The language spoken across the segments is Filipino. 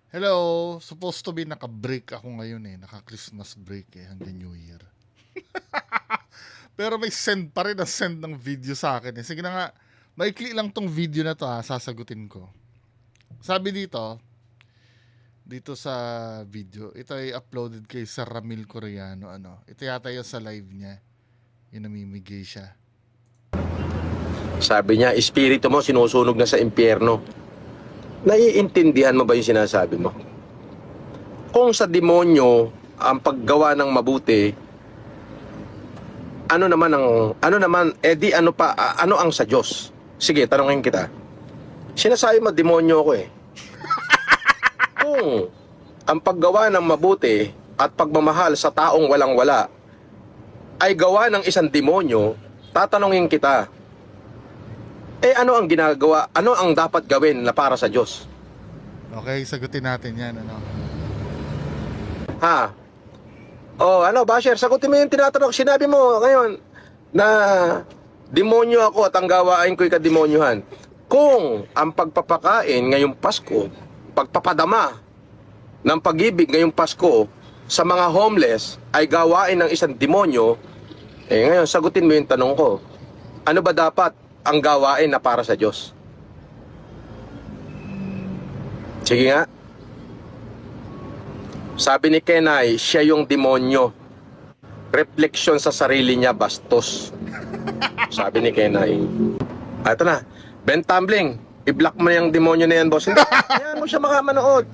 Hello, supposed to be naka-break ako ngayon naka-Christmas break hanggang New Year. Pero may send pa rin na send ng video sa akin Sige na nga, maikli lang tong video na to sasagutin ko. Sabi dito sa video, ito ay uploaded kay Sir Ramil Coreano, ito yata yung sa live niya, yung namimigay siya. Sabi niya, espiritu mo sinusunog na sa impyerno. Naiintindihan mo ba yung sinasabi mo? Kung sa demonyo ang paggawa ng mabuti, ano ang sa Diyos? Sige, tanongin kita. Sinasabi mo demonyo ako Kung ang paggawa ng mabuti at pagmamahal sa taong walang-wala ay gawa ng isang demonyo, tatanungin kita, ano ang ginagawa? Ano ang dapat gawin na para sa Diyos? Okay, sagutin natin yan, Ha? Basher, sagutin mo yung tinatanong. Sinabi mo ngayon na demonyo ako at ang gawain ko'y kademonyohan. Kung ang pagpapakain ngayong Pasko, pagpapadama ng pag-ibig ngayong Pasko sa mga homeless ay gawain ng isang demonyo, ngayon sagutin mo yung tanong ko. Ano ba dapat ang gawain na para sa Diyos? Sige nga. Sabi ni Kenay, siya yung demonyo. Refleksyon sa sarili niya, bastos. Sabi ni Kenay. Ito na. Ben Tumbling, i-block mo yung demonyo na yan, boss. Hindi, hayaan mo siya makamanood.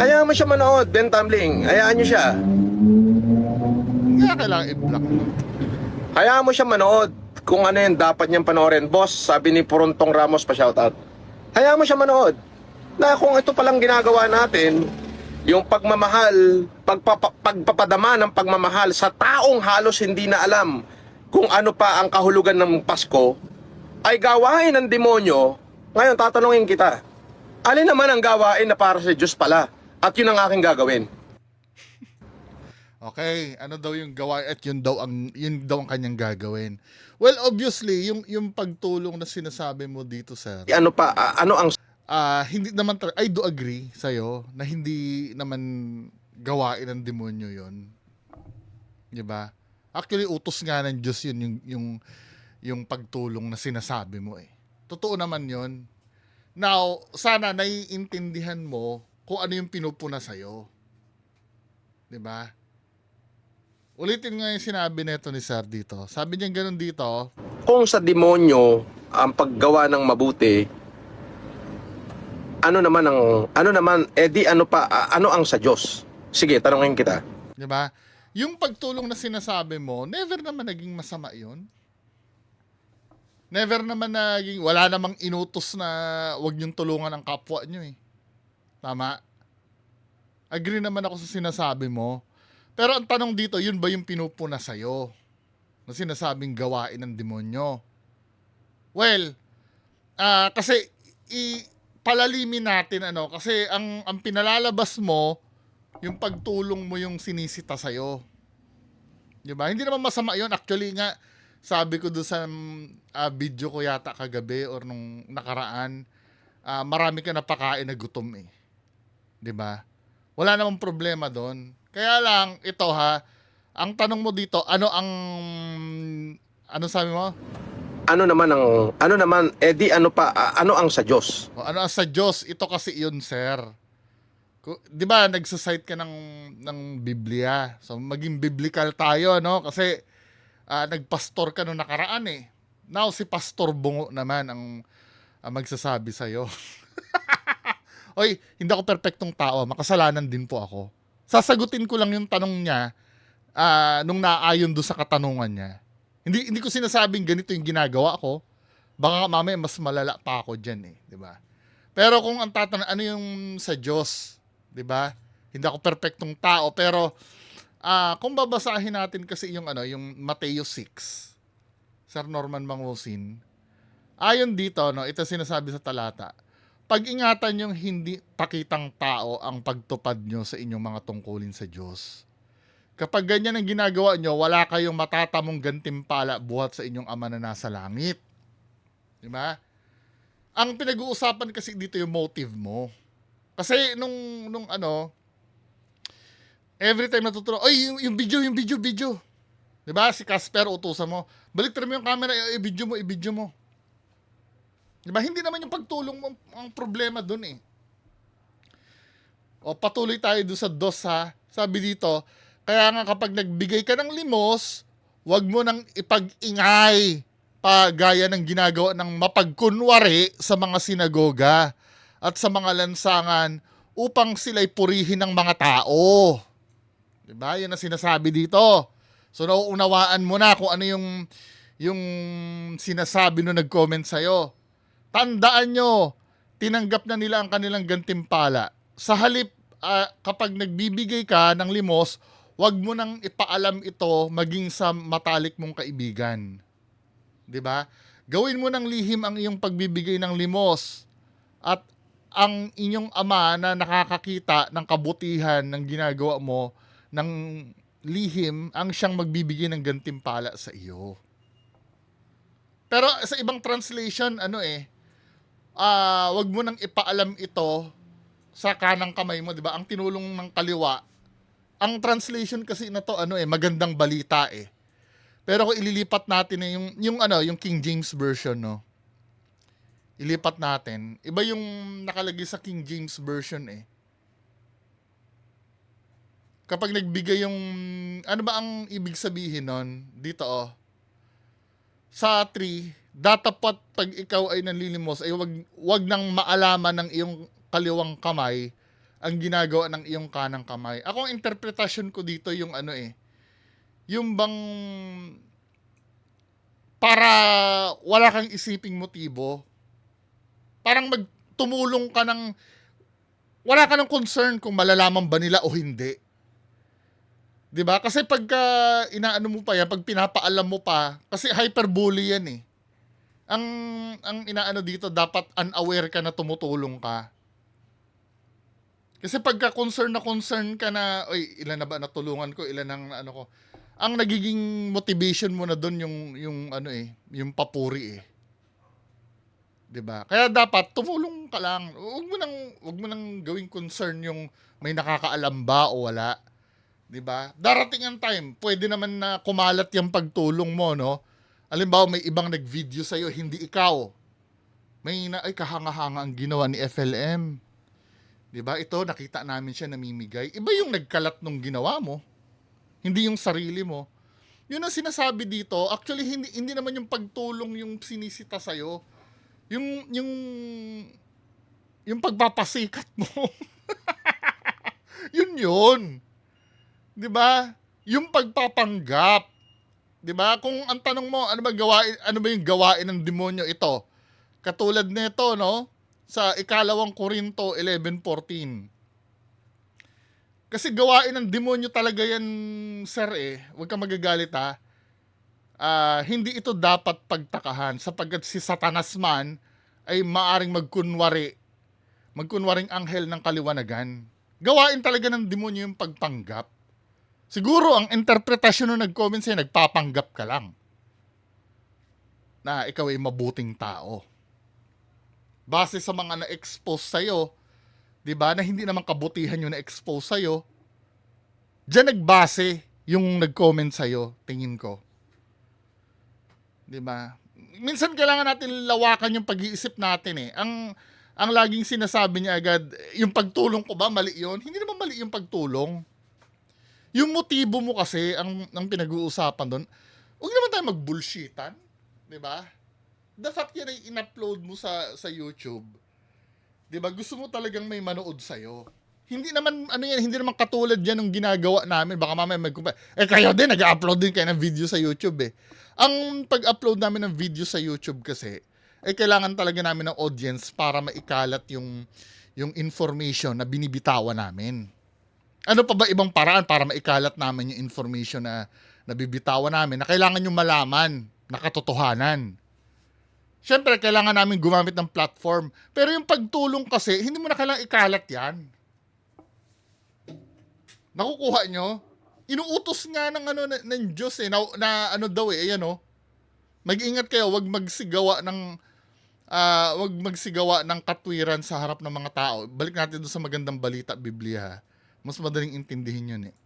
Hayaan mo siya manood, Ben Tumbling. Hayaan niyo siya. Kaya kailangan i-block mo. Hayaan mo siya manood kung ano yung dapat niyang panoorin. Boss, sabi ni Puruntong Ramos pa shoutout. Hayaan mo siya manood. Na kung ito palang ginagawa natin, yung pagmamahal, pagpapadama ng pagmamahal sa taong halos hindi na alam kung ano pa ang kahulugan ng Pasko, ay gawain ng demonyo. Ngayon, tatanungin kita, alin naman ang gawain na para sa Diyos pala? At yun ang aking gagawin. Okay, ano daw yung gawain at yun daw ang kanyang gagawin. Well, obviously, yung pagtulong na sinasabi mo dito, sir. Ano ang Hindi naman I do agree sa na hindi naman gawain ng demonyo 'yon. 'Di ba? Actually, utos nga ng Diyos yun yung pagtulong na sinasabi mo Totoo naman 'yon. Now, sana naiintindihan mo kung ano yung pinupuna sa'yo. 'Di ba? Ulitin nga yung sinabi nito ni Sir dito. Sabi niya ganun dito. Kung sa demonyo ang paggawa ng mabuti, ano ang sa Diyos? Sige, tanongin kita. 'Di ba? Yung pagtulong na sinasabi mo, never naman naging masama 'yon. Never naman wala namang inutos na wag niyong tulungan ang kapwa niyo Tama? Agree naman ako sa sinasabi mo. Pero ang tanong dito, yun ba yung pinupuna sa'yo? Na sinasabing gawain ng demonyo? Well, kasi palalimin natin kasi ang pinalalabas mo, yung pagtulong mo yung sinisita sa'yo. Diba? Hindi naman masama yun. Actually nga, sabi ko doon sa video ko yata kagabi or nung nakaraan, marami ka napakain na gutom Diba? Wala namang problema doon. Kaya lang, ito ang tanong mo dito, ano sabi mo? Ano ang sa Diyos? Ano ang sa Diyos? Ito kasi yun, sir. Di ba, nagsasite ka ng Biblia. So, maging biblical tayo, no? Kasi, nagpastor ka nung nakaraan Now, si Pastor Bungo naman ang magsasabi sa'yo. Oy, hindi ako perpektong tao. Makasalanan din po ako. Sasagutin ko lang yung tanong niya nung naayon do sa katanungan niya. Hindi ko sinasabing ganito yung ginagawa ko. Baka mamaya mas malala pa ako diyan di ba? Pero kung ang tatanong ano yung sa Diyos, di ba? Hindi ako perpektong tao, pero kung babasahin natin kasi yung yung Mateo 6, Sir Norman Mangusin, ayon dito, ito sinasabi sa talata, pag-ingatan yung hindi pakitang tao ang pagtupad nyo sa inyong mga tungkulin sa Diyos. Kapag ganyan ang ginagawa nyo, wala kayong matatamong gantimpala buhat sa inyong Ama na nasa langit. Di ba? Ang pinag-uusapan kasi dito yung motive mo. Kasi nung ano, every time natutulog, ay, yung video. 'Di ba? Si Casper, utusan mo. Baliktad mo yung camera, i-video mo. 'Di ba? Hindi naman yung pagtulong mo ang problema dun eh. O patuloy tayo doon sa dos ha. Sabi dito, kaya nga kapag nagbigay ka ng limos, wag mo nang ipag-ingay pa gaya ng ginagawa ng mapagkunwari sa mga sinagoga at sa mga lansangan upang sila'y purihin ng mga tao. Diba? Yan ang sinasabi dito. So nauunawaan mo na kung ano yung sinasabi no nag-comment sa'yo. Tandaan nyo, tinanggap na nila ang kanilang gantimpala. Sa halip, kapag nagbibigay ka ng limos, wag mo nang ipaalam ito maging sa matalik mong kaibigan. 'Di ba? Gawin mo ng lihim ang iyong pagbibigay ng limos at ang inyong ama na nakakakita ng kabutihan ng ginagawa mo ng lihim ang siyang magbibigay ng gantimpala sa iyo. Pero sa ibang translation, wag mo nang ipaalam ito sa kanang kamay mo, 'di ba? Ang tinulong ng kaliwa. Ang translation kasi na to magandang balita eh. Pero kung ililipat natin yung King James version, no. Ilipat natin. Iba yung nakalagay sa King James version eh. Kapag nagbigay yung ano ba ang ibig sabihin nun? Dito Sa 3, datapat pag ikaw ay nanlilimos ay wag nang maalaman ng iyong kaliwang kamay ang ginagawa ng iyong kanang kamay. Ako ang interpretasyon ko dito yung yung bang para wala kang isiping motibo. Parang magtumulong ka ng wala ka ng concern kung malalaman ba nila o hindi. 'Di ba? Kasi pagka inaano mo pa yan, pag pinapaalam mo pa, kasi hyperbole yan eh. Ang inaano dito, dapat unaware ka na tumutulong ka. Kasi pagka concern ka na, oy, ilan na ba natulungan ko, ilan ang ano ko. Ang nagiging motivation mo na doon yung papuri eh. 'Di ba? Kaya dapat tumulong ka lang. Wag mo nang gawing concern yung may nakakaalam ba o wala. 'Di ba? Darating ang time, pwede naman na kumalat yung pagtulong mo, no? Halimbawa may ibang nag-video sa iyo, hindi ikaw. Ay kahanga-hanga ang ginawa ni FLM. 'Di ba? Ito nakita namin siya namimigay. Iba yung nagkalat nung ginawa mo. Hindi yung sarili mo. Yun ang sinasabi dito. Actually hindi naman yung pagtulong yung sinisita sa iyo. Yung pagpapasikat mo. yun. 'Di ba? Yung pagpapanggap. 'Di ba? Kung ang tanong mo, ano ba yung gawain ng demonyo ito? Katulad nito, no? Sa 2 Korinto 11:14. Kasi gawain ng demonyo talaga yan, sir eh. Huwag kang magagalit ha. Hindi ito dapat pagtakahan sapagkat si Satanas man ay maaring magkunwaring anghel ng kaliwanagan. Gawain talaga ng demonyo yung pagpanggap. Siguro ang interpretasyon nung nag-comment sa'yo, nagpapanggap ka lang na ikaw ay mabuting tao. Base sa mga na-expose sa'yo, di ba, na hindi naman kabutihan yung na-expose sa'yo, diyan nagbase yung nag-comment sa'yo, tingin ko. Di ba? Minsan kailangan natin lawakan yung pag-iisip natin eh. Ang laging sinasabi niya agad, yung pagtulong ko ba, mali yun? Hindi naman mali yung pagtulong. Yung motibo mo kasi, ang pinag-uusapan doon, huwag naman tayo mag-bullshitan. Di ba? The fact yan ay in-upload mo sa YouTube, 'di ba? Gusto mo talagang may manood sa iyo. Hindi naman hindi naman katulad yan ng ginagawa namin. Baka mamaya kayo din nag-upload din kayo ng video sa YouTube eh. Ang pag-upload namin ng video sa YouTube kasi kailangan talaga namin ng audience para maikalat yung information na binibitawan namin. Ano pa ba ibang paraan para maikalat namin yung information na nabibitawan namin na kailangan yung malaman na katotohanan? Siyempre, kailangan namin gumamit ng platform. Pero yung pagtulong kasi, hindi mo na kailangang ikalat yan. Nakukuha nyo? Inuutos nga ng Diyos na mag-ingat kayo, wag magsigawa ng wag magsigawa ng katwiran sa harap ng mga tao. Balik natin doon sa magandang balita, Biblia. Mas madaling intindihin yun eh.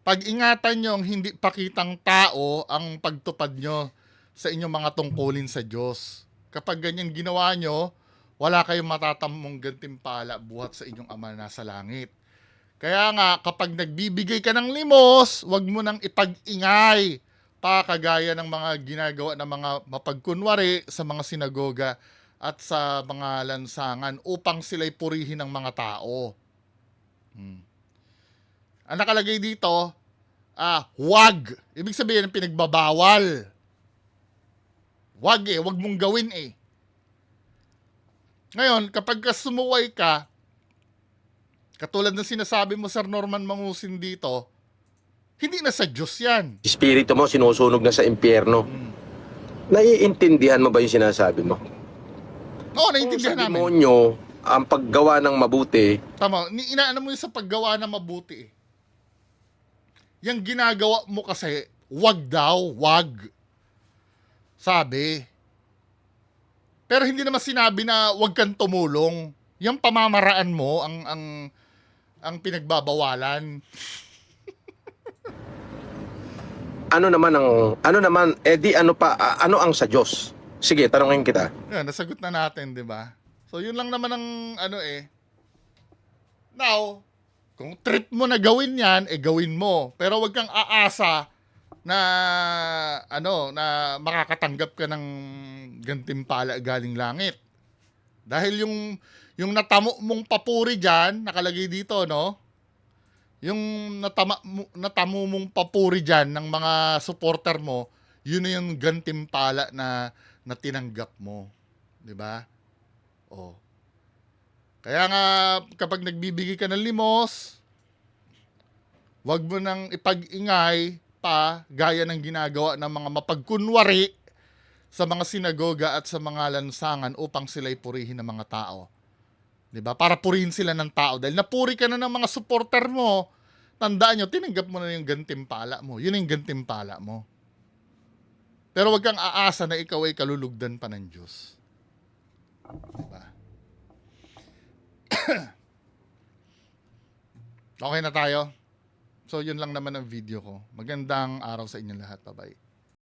Pag-ingatan nyo ang hindi pakitang tao ang pagtupad nyo sa inyong mga tungkulin sa Diyos. Kapag ganyan ginawa nyo, wala kayong matatamong gantimpala buhat sa inyong Ama na sa langit. Kaya nga, kapag nagbibigay ka ng limos, wag mo nang ipag-ingay pa kagaya ng mga ginagawa ng mga mapagkunwari sa mga sinagoga at sa mga lansangan upang sila'y purihin ng mga tao. Ang nakalagay dito, wag. Ibig sabihin, pinagbabawal. Wag wag mong gawin eh. Ngayon, kapag sumuway ka, katulad ng sinasabi mo, Sir Norman Mangusin dito, hindi na sa Diyos yan. Espiritu mo sinusunog na sa impyerno. Naiintindihan mo ba yung sinasabi mo? Oo, Kung naiintindihan sa namin. demonyo, ang paggawa ng mabuti, Tama, inaano mo yung sa paggawa na mabuti eh. Yung ginagawa mo kasi, wag daw, wag. Sabi. Pero hindi naman sinabi na wag kang tumulong. Yung pamamaraan mo ang pinagbabawalan. ano ang sa Diyos? Sige, tanongin kita. Yan, nasagot na natin, 'di ba? So yun lang naman ang Now, kung trip mo na gawin 'yan, gawin mo. Pero wag kang aasa na na makakatanggap ka ng gantimpala galing langit. Dahil yung natamo mong papuri diyan, nakalagay dito, no? Yung natamo mong papuri diyan ng mga supporter mo, yun na yung gantimpala na tinanggap mo, 'di ba? Oh. Kaya nga kapag nagbibigay ka ng limos, wag mo nang ipag-ingay pa gaya ng ginagawa ng mga mapagkunwari sa mga sinagoga at sa mga lansangan upang sila'y purihin ng mga tao. 'Di ba? Para purihin sila ng tao dahil napuri ka na ng mga supporter mo. Tandaan nyo, tinanggap mo na yung gantimpala mo. Yun yung gantimpala mo. Pero wag kang aasa na ikaw ay kalulugdan pa ng Diyos. 'Di ba? Okay na tayo. So yun lang naman ang video ko. Magandang araw sa inyo lahat. Bye-bye.